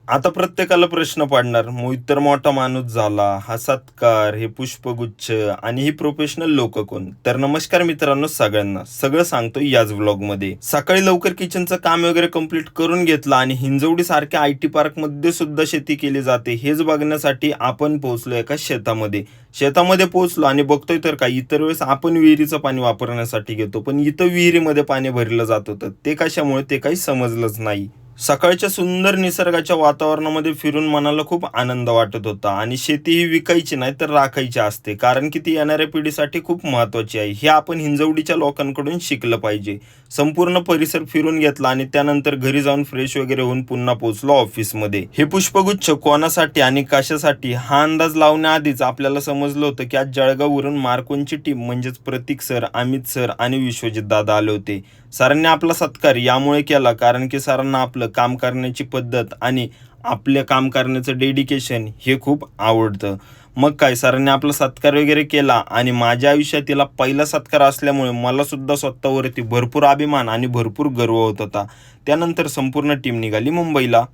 आता प्रत्येकाला प्रश्न पडणार, मोहित तर मोठा माणूस झाला, हा सत्कार, हे पुष्पगुच्छ आणि ही प्रोफेशनल लोक कोण? तर नमस्कार मित्रांनो सगळ्यांना. सगळं सांगतो याच व्लॉगमध्ये. सकाळी लवकर किचनचं काम वगैरे कंप्लीट करून घेतलं आणि हिंजवडी सारख्या IT पार्कमध्ये सुद्धा शेती केली जाते हेच बघण्यासाठी आपण पोहोचलो एका शेतामध्ये. शेतामध्ये पोहोचलो आणि बघतोय तर काय, इतर वेळेस आपण विहिरीचं पाणी वापरण्यासाठी घेतो, पण इथं विहिरीमध्ये पाणी भरलं जात होतं. ते कशामुळे ते काही समजलंच नाही. सकाळच्या सुंदर निसर्गाच्या वातावरणामध्ये फिरून मनाला खूप आनंद वाटत होता आणि शेती ही विकायची नाही तर राखायची असते, कारण की ती येणाऱ्या पिढीसाठी खूप महत्त्वाची आहे. हे आपण हिंजवडीच्या लोकांकडून शिकलं पाहिजे. संपूर्ण परिसर फिरून घेतला आणि त्यानंतर घरी जाऊन फ्रेश वगैरे होऊन पुन्हा पोहोचलो ऑफिसमध्ये. हे पुष्पगुच्छ कोणासाठी आणि कशासाठी हा अंदाज लावण्याआधीच आपल्याला समजलं होतं की आज जळगाववरून मार्कोनची टीम म्हणजेच प्रतीक सर, अमित सर आणि विश्वजित दादा आले होते. सरांनी आपला सत्कार यामुळे केला कारण की सरांना आपलं काम करण्याची पद्धत आणि आपलं काम करण्याचं डेडिकेशन हे खूप आवडतं. मग काय, सरांनी आपला सत्कार वगैरे केला आणि माझ्या आयुष्यातील हा पहिला सत्कार असल्यामुळे मला सुद्धा स्वतःवरती भरपूर अभिमान आणि भरपूर गर्व होत होता. त्यानंतर संपूर्ण टीम निघाली मुंबईला.